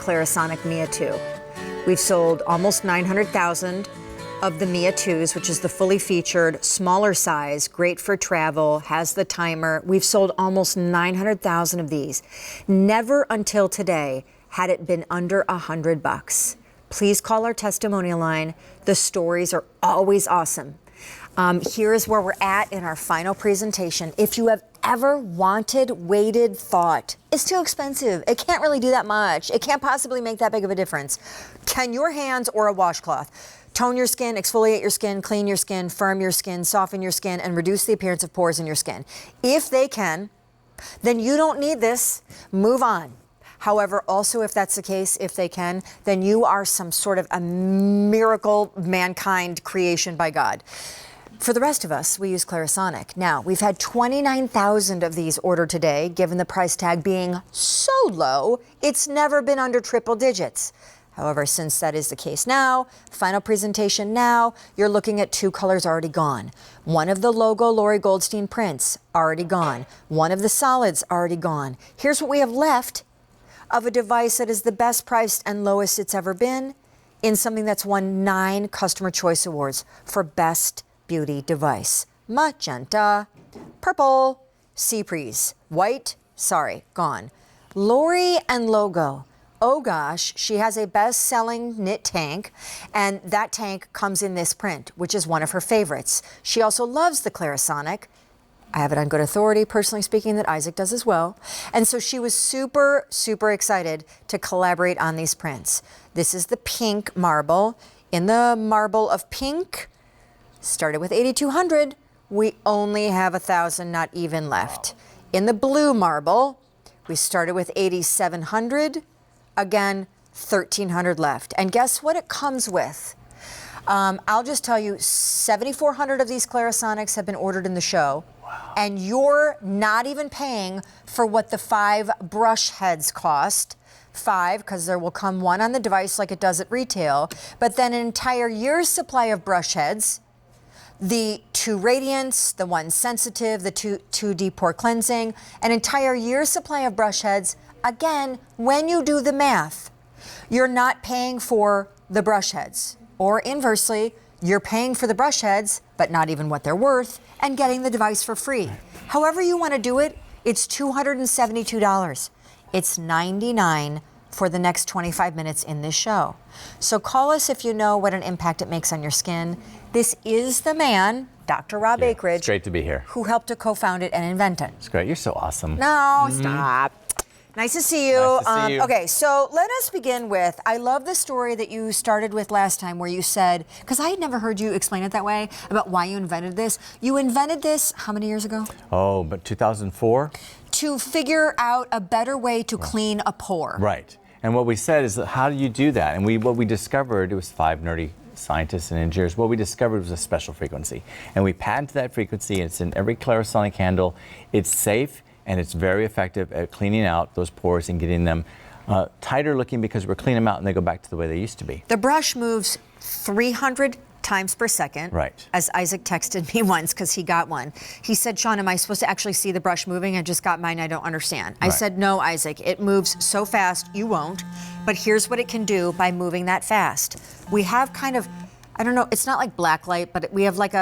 Clarisonic Mia2. We've sold almost 900,000 of the Mia2s, which is the fully featured, smaller size, great for travel, has the timer. We've sold almost 900,000 of these. Never until today had it been under $100. Please call our testimonial line. The stories are always awesome. Here is where we're at in our final presentation. If you have ever wanted, waited, thought, it's too expensive, it can't really do that much, it can't possibly make that big of a difference, can your hands or a washcloth tone your skin, exfoliate your skin, clean your skin, firm your skin, soften your skin, and reduce the appearance of pores in your skin? If they can, then you don't need this. Move on. However, also if that's the case, if they can, then you are some sort of a miracle mankind creation by God. For the rest of us, we use Clarisonic. Now, we've had 29,000 of these ordered today, given the price tag being so low, it's never been under triple digits. However, since that is the case now, final presentation now, you're looking at 2 colors already gone. One of the logo Lori Goldstein prints, already gone. One of the solids, already gone. Here's what we have left of a device that is the best priced and lowest it's ever been in something that's won 9 Customer Choice Awards for Best Beauty Device. Magenta, purple, sea breeze, white, sorry, gone. Lori and logo. Oh gosh, she has a best-selling knit tank, and that tank comes in this print, which is one of her favorites. She also loves the Clarisonic. I have it on good authority, personally speaking, that Isaac does as well. And so she was super, super excited to collaborate on these prints. This is the pink marble. In the marble of pink, started with 8,200. We only have 1,000, not even left. In the blue marble, we started with 8,700. Again, 1,300 left. And guess what it comes with? I'll just tell you, 7,400 of these Clarisonics have been ordered in the show. Wow. And you're not even paying for what the 5 brush heads cost. 5, because there will come 1 on the device like it does at retail. But then an entire year's supply of brush heads, the 2 Radiance, the 1 Sensitive, the 2 Deep Pore Cleansing, an entire year's supply of brush heads. Again, when you do the math, you're not paying for the brush heads. Or inversely, you're paying for the brush heads, but not even what they're worth, and getting the device for free. However you want to do it, it's $272. It's $99 for the next 25 minutes in this show. So call us if you know what an impact it makes on your skin. This is the man, Dr. Rob Akeridge. It's great to be here. Who helped to co-found it and invent it. It's great. You're so awesome. No, stop. Nice to see you. Nice to see you. Okay, so let us begin with, I love the story that you started with last time where you said, because I had never heard you explain it that way, about why you invented this. You invented this how many years ago? Oh, but 2004? To figure out a better way to clean a pore. Right. And what we said is, how do you do that? And what we discovered, it was 5 nerdy scientists and engineers, what we discovered was a special frequency. And we patented that frequency, and it's in every Clarisonic handle. It's safe, and it's very effective at cleaning out those pores and getting them tighter looking, because we're cleaning them out and they go back to the way they used to be. The brush moves 300 times per second. Right. As Isaac texted me once, because he got one. He said, Sean, am I supposed to actually see the brush moving? I just got mine, I don't understand. I said, no, Isaac, it moves so fast, you won't. But here's what it can do by moving that fast. We have kind of, I don't know, it's not like black light, but we have like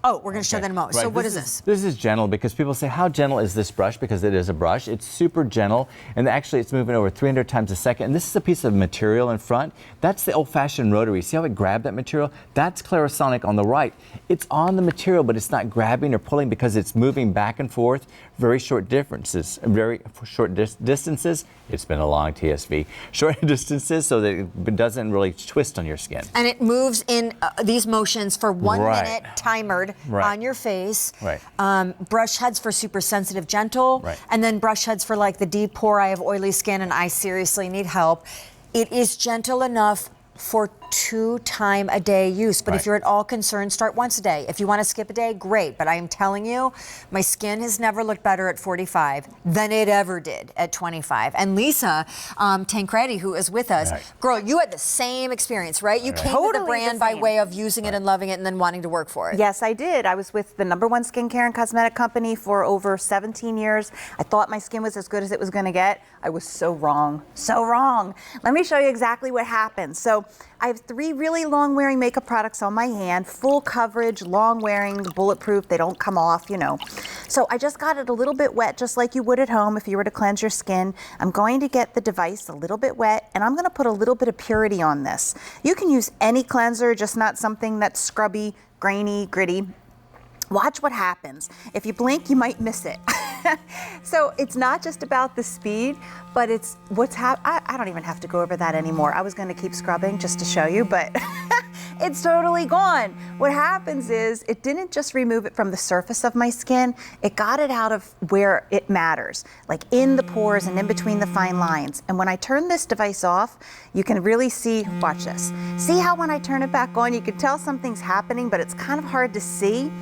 we're going to show that in a moment. Right. So what is this? This is gentle, because people say, how gentle is this brush? Because it is a brush. It's super gentle, and actually it's moving over 300 times a second. And this is a piece of material in front. That's the old-fashioned rotary. See how it grabbed that material? That's Clarisonic on the right. It's on the material, but it's not grabbing or pulling because it's moving back and forth. Very short distances. It's been a long TSV. Short distances so that it doesn't really twist on your skin. And it moves in these motions for 1 minute, timered on your face. Right. Brush heads for super sensitive, gentle. Right. And then brush heads for like the deep pore. I have oily skin and I seriously need help. It is gentle enough for 2-time-a-day use. But if Right. you're at all concerned, start once a day. If you want to skip a day, great. But I am telling you, my skin has never looked better at 45 than it ever did at 25. And Lisa Tancredi, who is with us, Right. girl, you had the same experience, right? You Right. came to the Totally the brand by same. way of using it and loving it and then wanting to work for it. Yes, I did. I was with the #1 skincare and cosmetic company for over 17 years. I thought my skin was as good as it was going to get. I was so wrong. So wrong. Let me show you exactly what happened. So I have 3 really long-wearing makeup products on my hand, full coverage, long-wearing, bulletproof. They don't come off, you know. So I just got it a little bit wet, just like you would at home if you were to cleanse your skin. I'm going to get the device a little bit wet, and I'm going to put a little bit of purity on this. You can use any cleanser, just not something that's scrubby, grainy, gritty. Watch what happens. If you blink, you might miss it. So it's not just about the speed, but it's what's I don't even have to go over that anymore. I was going to keep scrubbing just to show you, but it's totally gone. What happens is it didn't just remove it from the surface of my skin, it got it out of where it matters, like in the pores and in between the fine lines. And when I turn this device off, you can really see, watch this. See how when I turn it back on, you can tell something's happening, but it's kind of hard to see.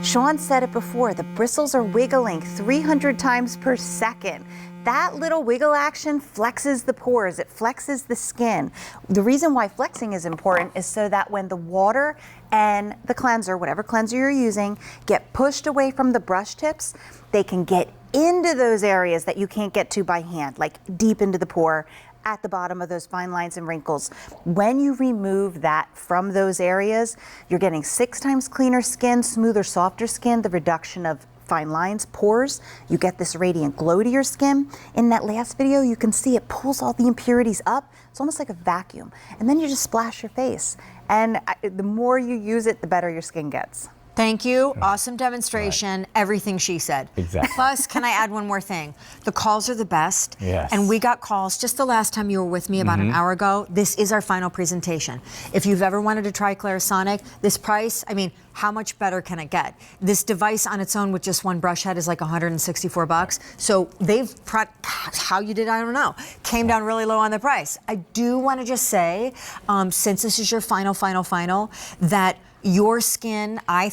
Sean said it before, the bristles are wiggling 300 times per second. That little wiggle action flexes the pores, it flexes the skin. The reason why flexing is important is so that when the water and the cleanser, whatever cleanser you're using, get pushed away from the brush tips, they can get into those areas that you can't get to by hand, like deep into the pore, at the bottom of those fine lines and wrinkles. When you remove that from those areas, you're getting 6 times cleaner skin, smoother, softer skin, the reduction of fine lines, pores. You get this radiant glow to your skin. In that last video, you can see it pulls all the impurities up. It's almost like a vacuum. And then you just splash your face. And the more you use it, the better your skin gets. Thank you. Awesome demonstration. Everything she said. Exactly. Plus, can I add one more thing? The calls are the best. Yes. And we got calls just the last time you were with me about an hour ago. This is our final presentation. If you've ever wanted to try Clarisonic, this price, I mean, how much better can it get? This device on its own with just one brush head is like $164. So how you did, I don't know, came down really low on the price. I do want to just say, since this is your final, that your skin, I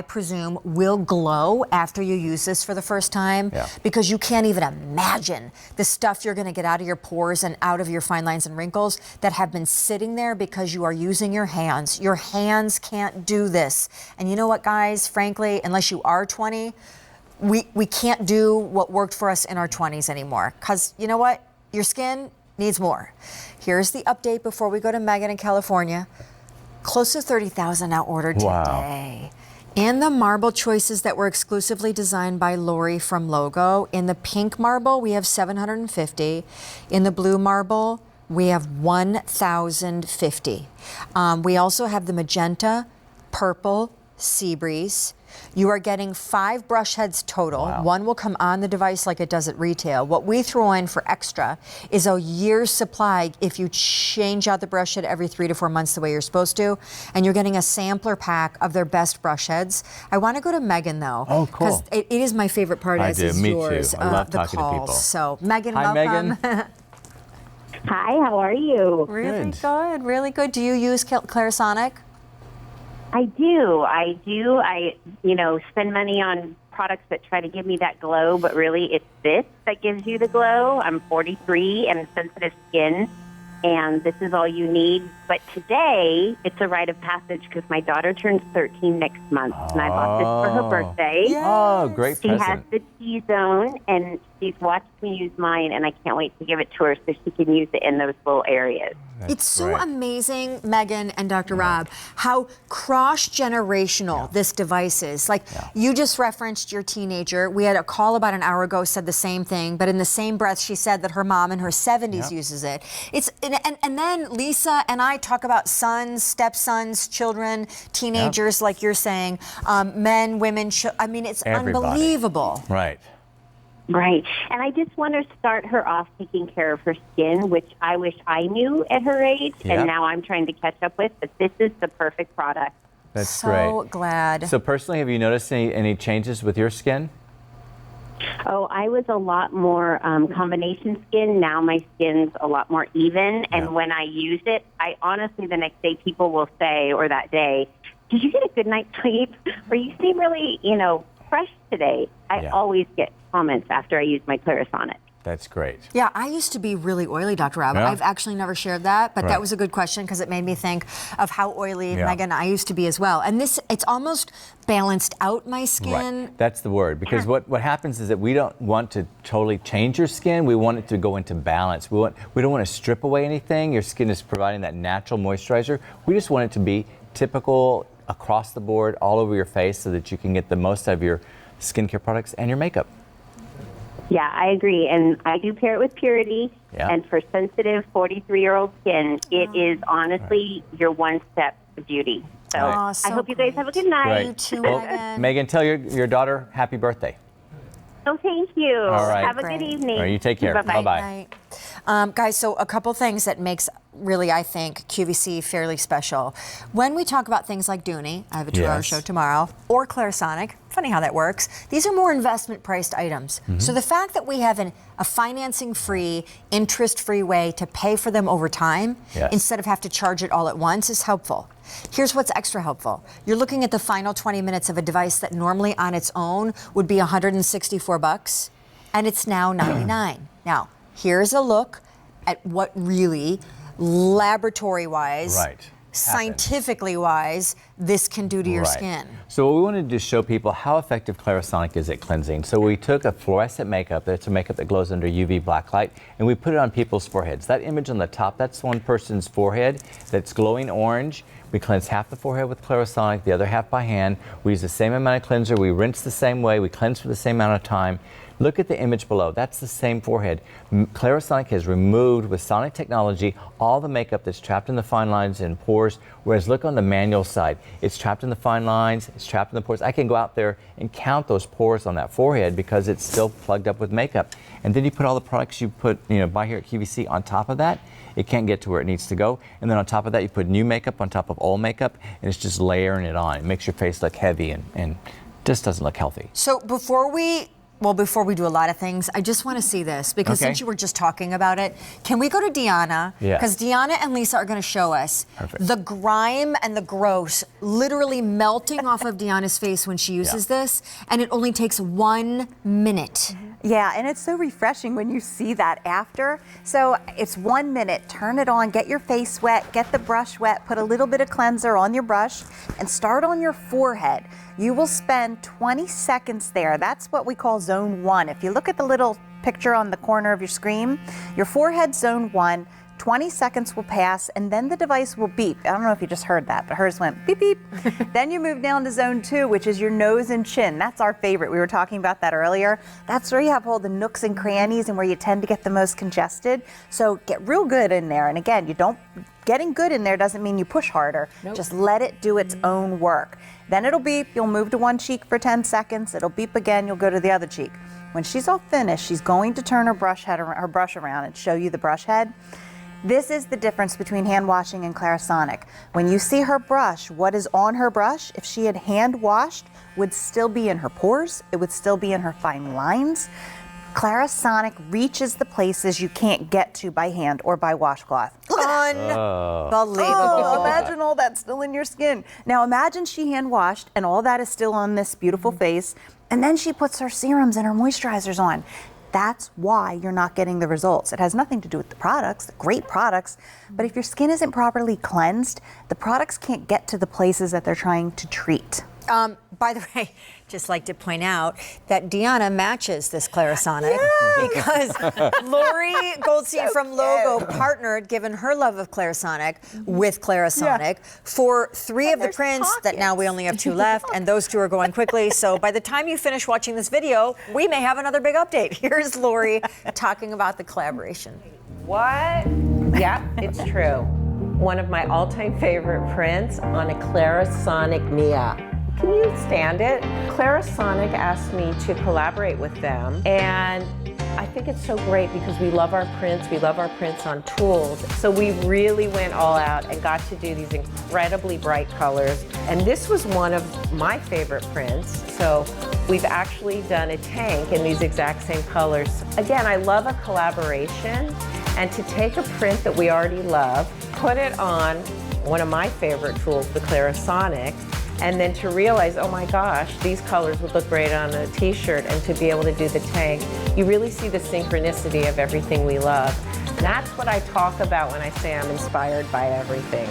presume, will glow after you use this for the first time, because you can't even imagine the stuff you're going to get out of your pores and out of your fine lines and wrinkles that have been sitting there because you are using your hands. Your hands can't do this. And you know what, guys, frankly, unless you are 20, we can't do what worked for us in our 20s anymore, because you know what? Your skin needs more. Here's the update before we go to Megan in California. Close to 30,000 now ordered today. And the marble choices that were exclusively designed by Lori from Logo. In the pink marble, we have 750. In the blue marble, we have 1,050. We also have the magenta, purple, sea breeze. You are getting 5 brush heads total. Wow. One will come on the device like it does at retail. What we throw in for extra is a year's supply if you change out the brush head every 3 to 4 months the way you're supposed to. And you're getting a sampler pack of their best brush heads. I want to go to Megan, though. Oh, cool. Because it is my favorite part, I as do. is Me yours. too. I love the talking to calls. people. So, Megan, Hi, welcome. Megan. Hi, how are you? Really good, really good. Do you use Clarisonic? I do. I spend money on products that try to give me that glow, but really it's this that gives you the glow. I'm 43 and sensitive skin, and this is all you need. But today, it's a rite of passage because my daughter turns 13 next month, and I bought this for her birthday. Oh, great She present. has the T-zone, and she's watched me use mine, and I can't wait to give it to her so she can use it in those little areas. It's so great. amazing, Megan and Dr. Rob, how cross-generational this device is. Like, you just referenced your teenager. We had a call about an hour ago, said the same thing, but in the same breath, she said that her mom in her 70s uses it. And then Lisa and I talk about sons, stepsons, children, teenagers, like you're saying, men, women. I mean, it's Everybody. unbelievable. Right. Right. And I just want to start her off taking care of her skin, which I wish I knew at her age, Yep. and now I'm trying to catch up with. But this is the perfect product. That's So great. glad. So personally, have you noticed any changes with your skin? Oh, I was a lot more combination skin. Now my skin's a lot more even. And when I use it, I honestly, the next day, people will say, or that day, did you get a good night's sleep? Or you seem really, fresh today. I always get comments after I use my Clarisonic. That's great. Yeah, I used to be really oily, Dr. Rob. Yeah. I've actually never shared that, but Right. that was a good question because it made me think of how oily Yeah. Megan and I used to be as well. And it's almost balanced out my skin. Right. That's the word. Because what happens is that we don't want to totally change your skin. We want it to go into balance. We don't want to strip away anything. Your skin is providing that natural moisturizer. We just want it to be typical across the board, all over your face, so that you can get the most out of your skincare products and your makeup. Yeah, I agree. And I do pair it with Purity. Yeah. And for sensitive 43-year-old skin, it is honestly your one step to beauty. So Aw, so I hope you guys have a good night. Right. You too, Well, Megan. Megan, tell your daughter happy birthday. Oh, thank you. All right. Have a Great. good evening. All right, you take care. Bye-bye. Bye-bye. Right. Guys, so a couple things that makes really, I think, QVC fairly special. When we talk about things like Dooney, I have a 2-hour Yes. show tomorrow, or Clarisonic, funny how that works, these are more investment priced items. So the fact that we have a financing-free, interest-free way to pay for them over time, Yes. instead of have to charge it all at once, is helpful. Here's what's extra helpful. You're looking at the final 20 minutes of a device that normally on its own would be $164, and it's now $99. Now, here's a look at what really, laboratory-wise, Right. scientifically wise, this can do to your Right. skin. So what we wanted to show people how effective Clarisonic is at cleansing. So we took a fluorescent makeup, that's a makeup that glows under UV black light, and we put it on people's foreheads. That image on the top, that's one person's forehead that's glowing orange. We cleanse half the forehead with Clarisonic, the other half by hand. We use the same amount of cleanser, we rinse the same way, we cleanse for the same amount of time. Look at the image below. That's the same forehead. Clarisonic has removed, with sonic technology, all the makeup that's trapped in the fine lines and pores, whereas look on the manual side. It's trapped in the fine lines, it's trapped in the pores. I can go out there and count those pores on that forehead because it's still plugged up with makeup. And then you put all the products you put, buy here at QVC on top of that. It can't get to where it needs to go. And then on top of that, you put new makeup on top of old makeup, and it's just layering it on. It makes your face look heavy and just doesn't look healthy. So before we do a lot of things, I just want to see this because Okay. since you were just talking about it, can we go to Deanna? Yeah. Because Deanna and Lisa are going to show us Perfect. the grime and the gross literally melting off of Deanna's face when she uses this, and it only takes 1 minute. Yeah, and it's so refreshing when you see that after. So it's 1 minute, turn it on, get your face wet, get the brush wet, put a little bit of cleanser on your brush, and start on your forehead. You will spend 20 seconds there. That's what we call zone 1. If you look at the little picture on the corner of your screen, your forehead's zone 1. 20 seconds will pass, and then the device will beep. I don't know if you just heard that, but hers went beep, beep. Then you move down to zone 2, which is your nose and chin. That's our favorite. We were talking about that earlier. That's where you have all the nooks and crannies and where you tend to get the most congested. So get real good in there. And again, getting good in there doesn't mean you push harder. Just let it do its own work. Then it'll beep. You'll move to one cheek for 10 seconds. It'll beep again. You'll go to the other cheek. When she's all finished, she's going to turn her brush around and show you the brush head. This is the difference between hand washing and Clarisonic. When you see her brush, what is on her brush, if she had hand washed, would still be in her pores. It would still be in her fine lines. Clarisonic reaches the places you can't get to by hand or by washcloth. Unbelievable. Oh, imagine all that still in your skin. Now imagine she hand washed and all that is still on this beautiful face, and then she puts her serums and her moisturizers on. That's why you're not getting the results. It has nothing to do with the products, the great products, but if your skin isn't properly cleansed, the products can't get to the places that they're trying to treat. By the way, just like to point out that Deanna matches this Clarisonic because Lori Goldstein from Logo partnered, given her love of Clarisonic, with Clarisonic for 3 of the there's prints that now we only have 2 left, and those 2 are going quickly. So by the time you finish watching this video, we may have another big update. Here's Lori talking about the collaboration. What? Yeah, it's true. One of my all-time favorite prints on a Clarisonic Mia. Can you stand it? Clarisonic asked me to collaborate with them, and I think it's so great because we love our prints. We love our prints on tools. So we really went all out and got to do these incredibly bright colors. And this was one of my favorite prints. So we've actually done a tank in these exact same colors. Again, I love a collaboration, and to take a print that we already love, put it on one of my favorite tools, the Clarisonic, and then to realize, oh my gosh, these colors would look great on a t-shirt, and to be able to do the tank, you really see the synchronicity of everything we love. And that's what I talk about when I say I'm inspired by everything.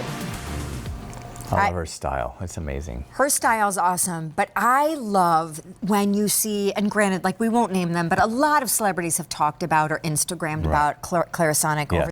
I love her style. It's amazing. Her style's awesome, but I love when you see, and granted, like we won't name them, but a lot of celebrities have talked about or Instagrammed about Clarisonic over